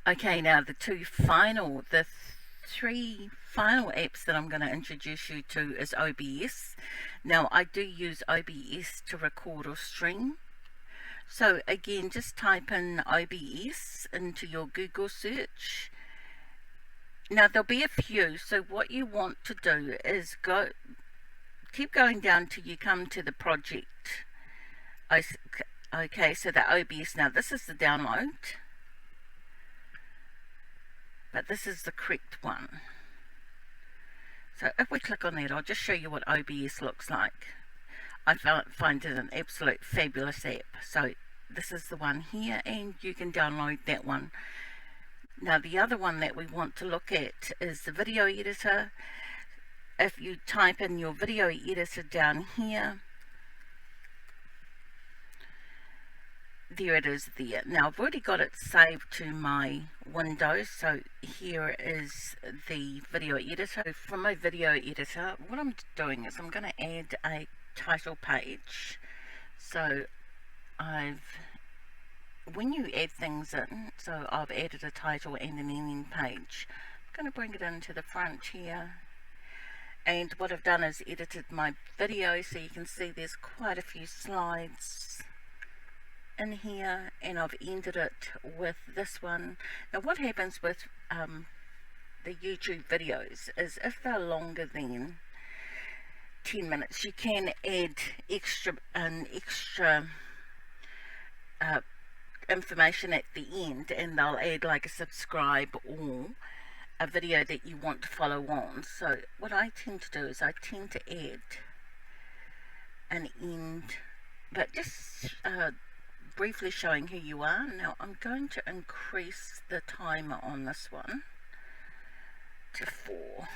Okay, now the three final apps that I'm going to introduce you to is OBS. Now I do use OBS to record or stream. So again, just type in OBS into your Google search. Now there'll be a few, so what you want to do is keep going down till you come to the project. Okay, so the OBS, now this is the download, but this is the correct one. So if we click on that, I'll just show you what OBS looks like. I find it an absolute fabulous app. So this is the one here, and you can download that one. Now the other one that we want to look at is the video editor. If you type in your video editor down here, there it is there. Now I've already got it saved to my Windows, so here is the video editor. From my video editor, what I'm doing is I'm going to add a title page. So when you add things in, so I've added a title and an ending page. I'm going to bring it into the front here, and what I've done is edited my video, so you can see there's quite a few slides in here, and I've ended it with this one. Now what happens with the YouTube videos is if they're longer than 10 minutes, you can add extra information at the end, and they'll add like a subscribe or a video that you want to follow on. So what I tend to do is I tend to add an end, but just briefly showing who you are. Now I'm going to increase the timer on this one to 4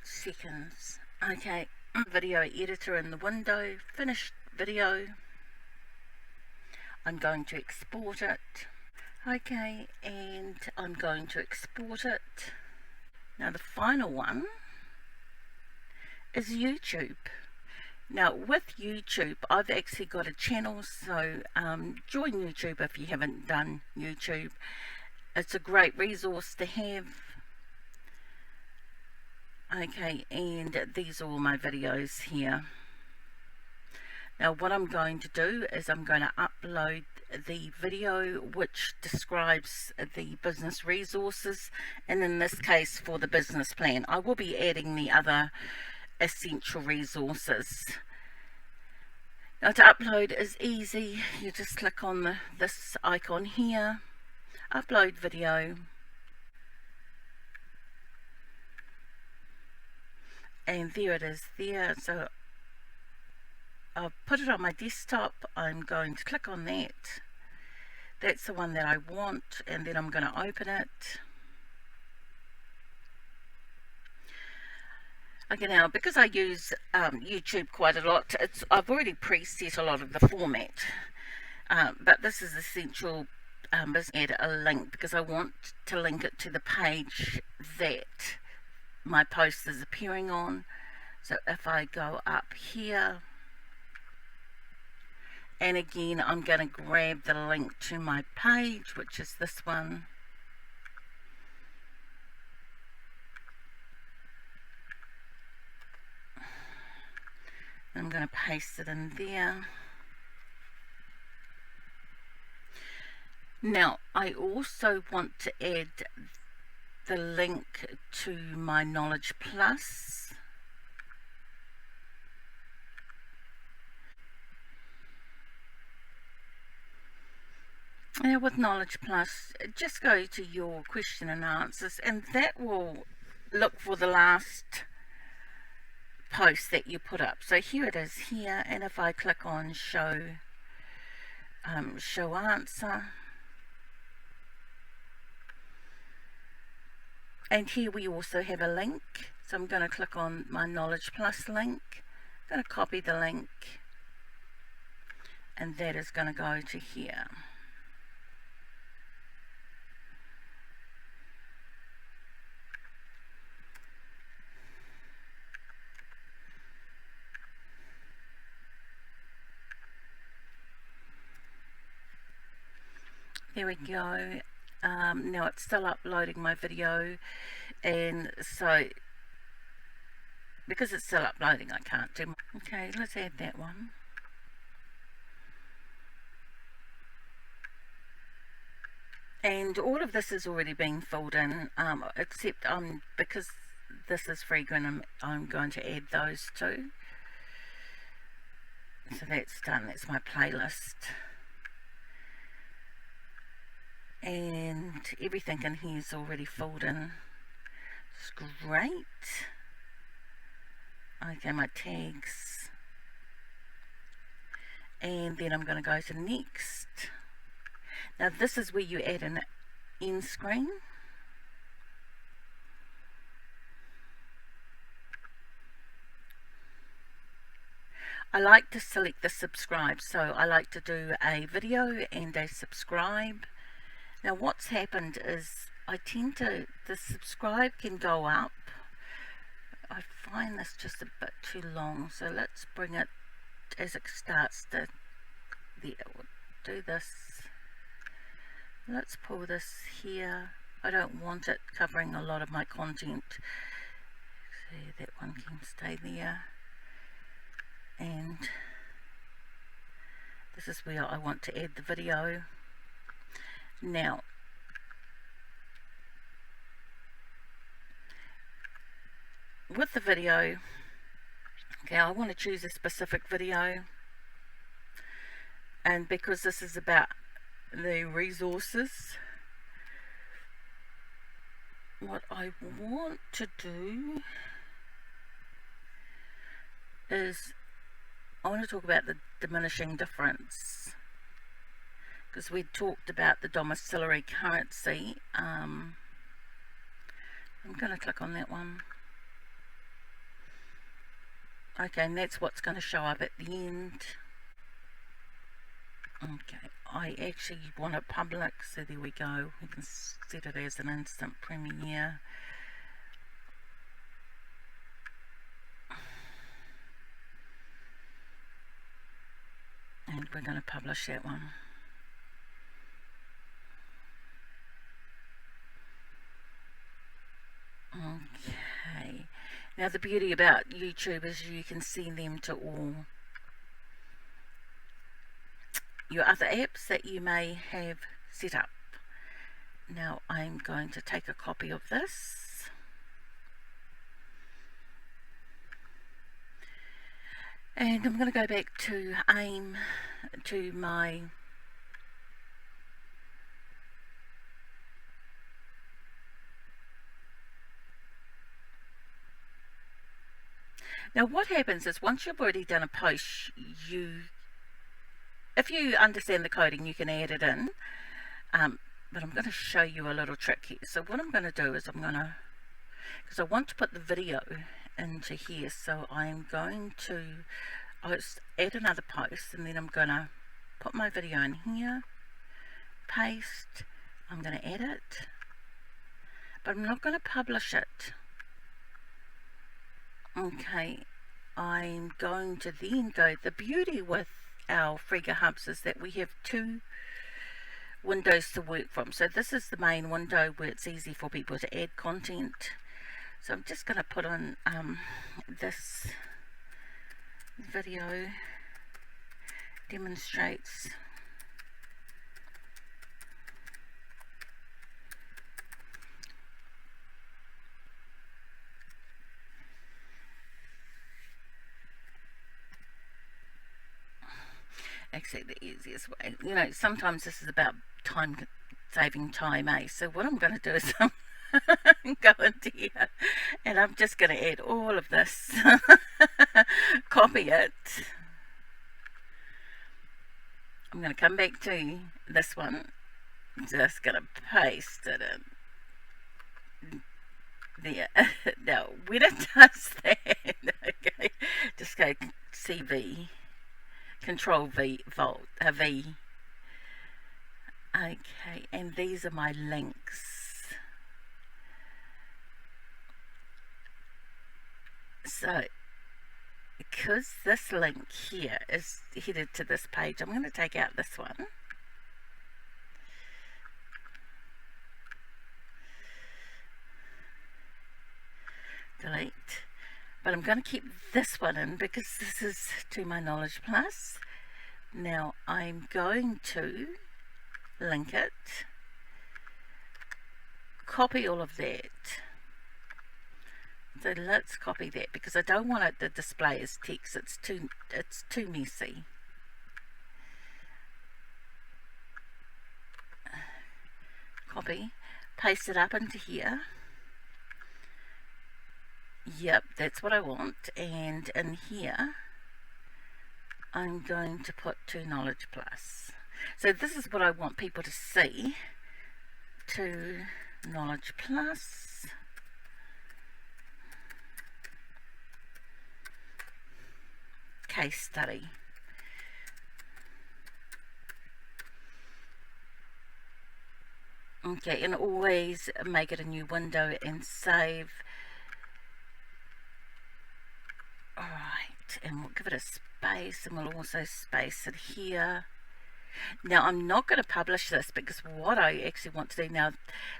seconds. Okay, video editor in the window, finished video. I'm going to export it. Okay, and I'm going to export it. Now the final one is YouTube. Now with YouTube, I've actually got a channel, so join YouTube if you haven't done YouTube. It's a great resource to have. Okay, and these are all my videos here. Now what I'm going to do is I'm going to upload the video which describes the business resources, and in this case for the business plan. I will be adding the other essential resources. Now to upload is easy. You just click on this icon here, upload video, and there it is there. So I'll put it on my desktop. I'm going to click on that. That's the one that I want, and then I'm going to open it. Okay, now because I use YouTube quite a lot, I've already preset a lot of the format, but this is essential. Add a link because I want to link it to the page that my post is appearing on. So if I go up here, and again I'm going to grab the link to my page, which is this one. I'm going to paste it in there. Now I also want to add the link to my KnowledgePlus. Now with KnowledgePlus, just go to your question and answers, and that will look for the last post that you put up. So here it is here, and if I click on show answer, and here we also have a link. So I'm going to click on my KnowledgePlus link. I'm going to copy the link, and that is going to go to here. There we go. Now it's still uploading my video, and so because it's still uploading I can't do. Okay, let's add that one. And all of this has already been filled in, except because this is Frega and I'm going to add those two. So that's done, that's my playlist. And everything in here is already filled in. It's great. Okay, my tags. And then I'm going to go to next. Now this is where you add an end screen. I like to select the subscribe, so I like to do a video and a subscribe. Now what's happened is I tend to, the subscribe can go up. I find this just a bit too long, so let's bring it as it starts to, do this. Let's pull this here. I don't want it covering a lot of my content. See, that one can stay there. And this is where I want to add the video. Now, with the video, okay, I want to choose a specific video, and because this is about the resources, what I want to do is I want to talk about the diminishing difference, because we talked about the domiciliary currency. I'm going to click on that one. Okay, and that's what's going to show up at the end. Okay, I actually want it public, so there we go. We can set it as an instant premiere. And we're going to publish that one. Okay, now the beauty about YouTube is you can send them to all your other apps that you may have set up. Now I'm going to take a copy of this, and I'm going to go back to AIM, to my now what happens is once you've already done a post, if you understand the coding, you can add it in, but I'm going to show you a little trick here. So what I'm going to do is I'm going to, because I want to put the video into here, so I'm going to add another post, and then I'm going to put my video in here, paste, I'm going to edit, but I'm not going to publish it. Okay, I'm going to then go, the beauty with our Frega Hubs is that we have two windows to work from. So this is the main window where it's easy for people to add content. So I'm just going to put on this video demonstrates actually the easiest way. You know, sometimes this is about saving time, eh? So what I'm going to do is I'm go into here and I'm just going to add all of this, copy it. I'm going to come back to this one, just going to paste it in there. Now when it does that, okay, just go CV, Control V, V. Okay, and these are my links. So because this link here is headed to this page, I'm going to take out this one. delete. But I'm going to keep this one in because this is to my KnowledgePlus. Now I'm going to link it, copy all of that. So let's copy that because I don't want it to display as text. It's too messy. Copy, paste it up into here. Yep, that's what I want. And in here I'm going to put to KnowledgePlus. So this is what I want people to see. To KnowledgePlus. Case study. Okay, and always make it a new window and save. Alright, and we'll give it a space, and we'll also space it here. Now I'm not going to publish this because what I actually want to do now,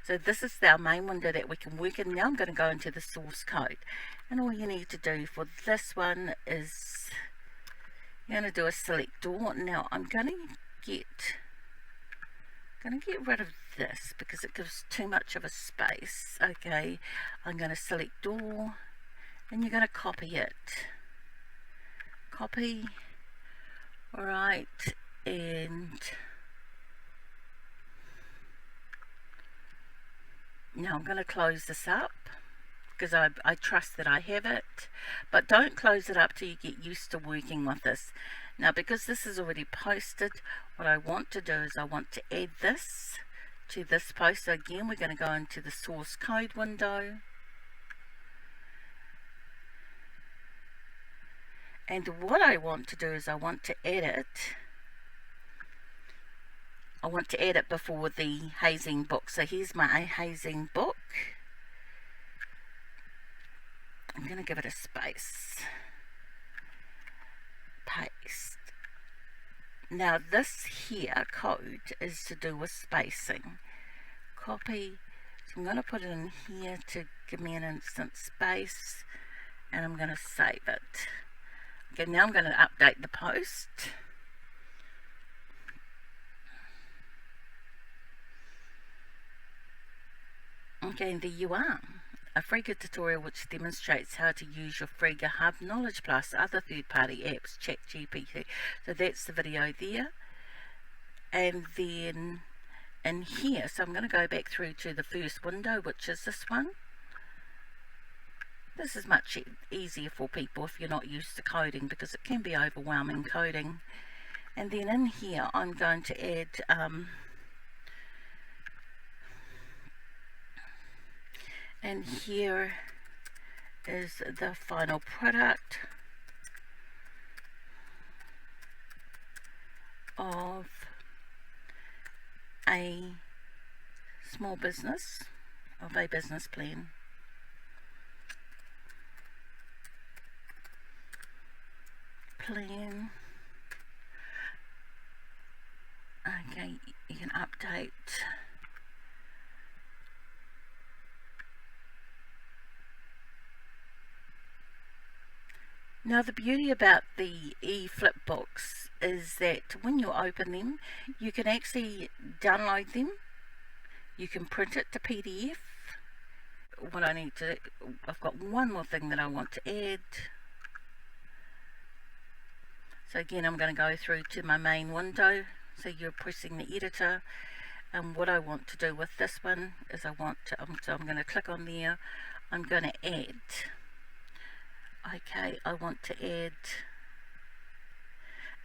so this is our main window that we can work in. Now I'm going to go into the source code, and all you need to do for this one is you're going to do a select all. Now I'm going to get rid of this because it gives too much of a space. Okay, I'm going to select all, and you're going to copy it. Copy. Alright, and now I'm going to close this up because I trust that I have it, but don't close it up till you get used to working with this. Now because this is already posted, what I want to do is I want to add this to this post. So again, we're going to go into the source code window, and what I want to do is I want to edit. I want to add it before the hazing book. So here's my hazing book. I'm going to give it a space. Paste. Now this here code is to do with spacing. Copy. So I'm going to put it in here to give me an instant space, and I'm going to save it. Okay, now I'm going to update the post. Okay, and there you are. A Frega tutorial which demonstrates how to use your Frega Hub, KnowledgePlus, other third-party apps, ChatGPT. So that's the video there. And then in here, so I'm going to go back through to the first window, which is this one. This is much easier for people if you're not used to coding, because it can be overwhelming coding. And then in here, I'm going to add and here is the final product of a small business, of a business plan. Okay, you can update. Now the beauty about the e-flip books is that when you open them, you can actually download them, you can print it to PDF. What I need to, I've got one more thing that I want to add. So again, I'm going to go through to my main window. So you're pressing the editor, and what I want to do with this one is I want to, so I'm going to click on there, I'm going to add. Okay, I want to add,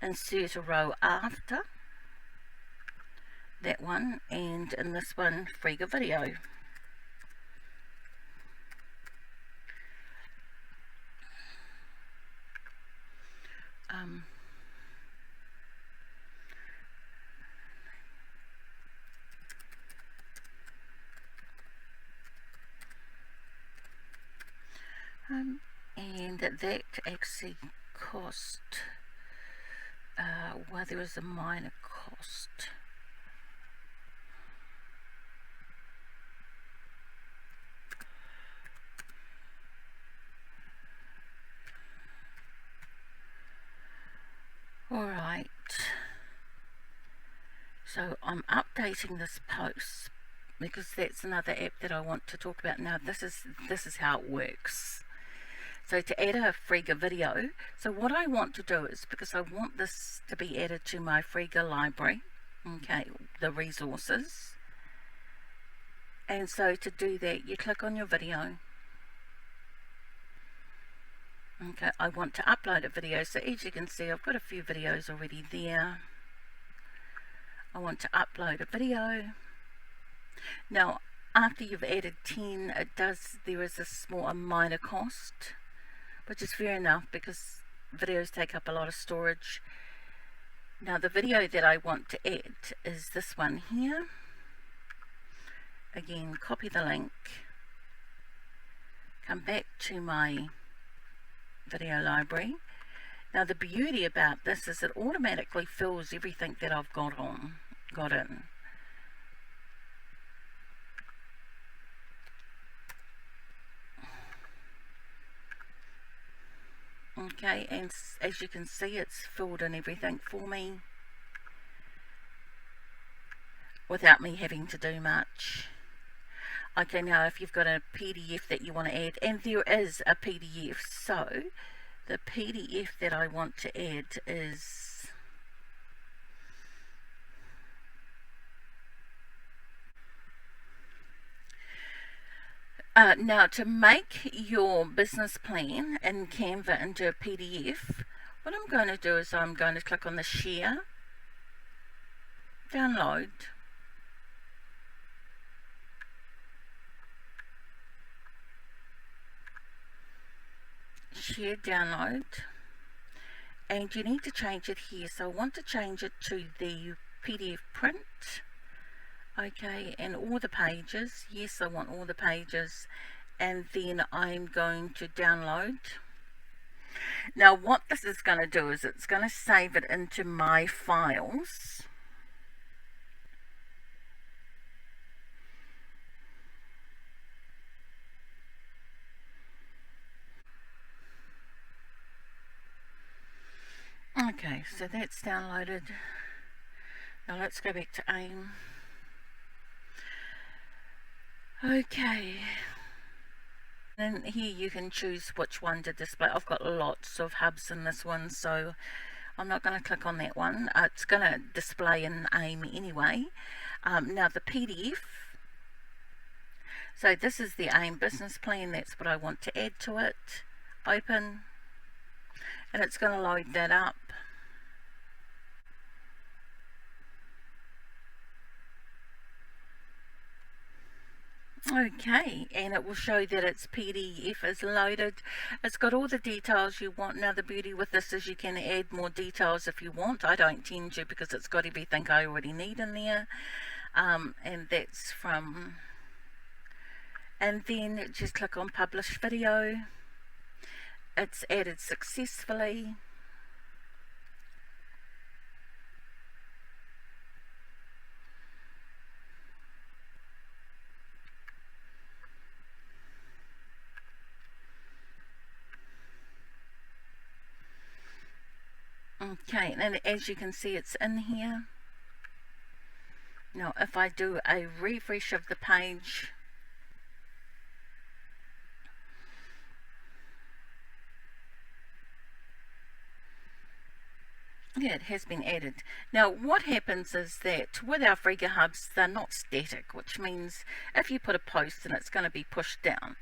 insert a row after that one, and in this one, Frega video. And that actually cost, well, there was a minor cost. Right, so I'm updating this post because that's another app that I want to talk about. Now this is how it works. So to add a Frega video, so what I want to do is, because I want this to be added to my Frega library, okay, the resources, and so to do that you click on your video. Okay, I want to upload a video, so as you can see I've got a few videos already there. I want to upload a video. Now after you've added 10, there is a minor cost, which is fair enough because videos take up a lot of storage. Now the video that I want to add is this one here. Again, copy the link, come back to my video library. Now the beauty about this is it automatically fills everything that I've got in. Okay, and as you can see it's filled in everything for me without me having to do much. Okay, now if you've got a PDF that you want to add, and there is a PDF, so the PDF that I want to add is now to make your business plan in Canva into a PDF, what I'm going to do is I'm going to click on the share, download, share, download, and you need to change it here. So I want to change it to the PDF print. Okay, and all the pages. Yes, I want all the pages, and then I'm going to download. Now what this is going to do is it's going to save it into my files. Okay, so that's downloaded. Now let's go back to AIM. Okay, and here you can choose which one to display. I've got lots of hubs in this one, so I'm not going to click on that one. It's going to display in AIM anyway. Now the PDF, so this is the AIM business plan. That's what I want to add to it. Open, and it's going to load that up. Okay, and it will show that its PDF is loaded. It's got all the details you want. Now the beauty with this is you can add more details if you want. I don't tend to because it's got everything I already need in there. And that's from, and then just click on publish video. It's added successfully. Okay, and as you can see it's in here. Now if I do a refresh of the page, yeah, it has been added. Now what happens is that with our Frega hubs, they're not static, which means if you put a post in, it's going to be pushed down.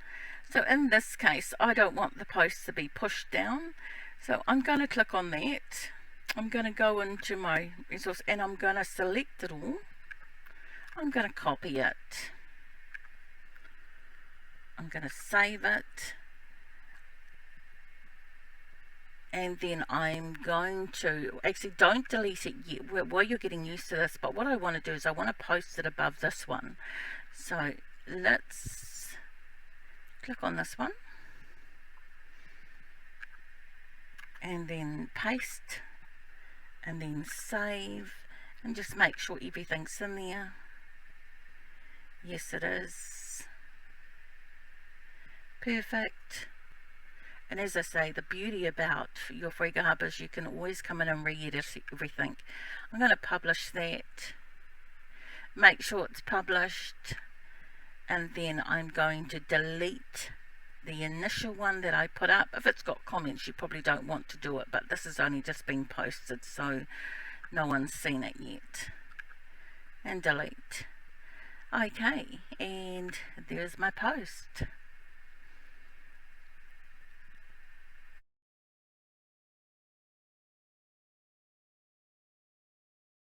So in this case I don't want the post to be pushed down, so I'm going to click on that. I'm going to go into my resource and I'm going to select it all. I'm going to copy it. I'm going to save it. And then I'm going to, actually don't delete it yet while you're getting used to this, but what I want to do is I want to post it above this one. So let's click on this one and then paste and then save and just make sure everything's in there. Yes, it is. Perfect. And as I say, the beauty about your Frega Hub is you can always come in and re-edit everything. I'm going to publish that, make sure it's published, and then I'm going to delete the initial one that I put up. If it's got comments, you probably don't want to do it, but this has only just been posted, so no one's seen it yet. And delete. Okay, and there's my post.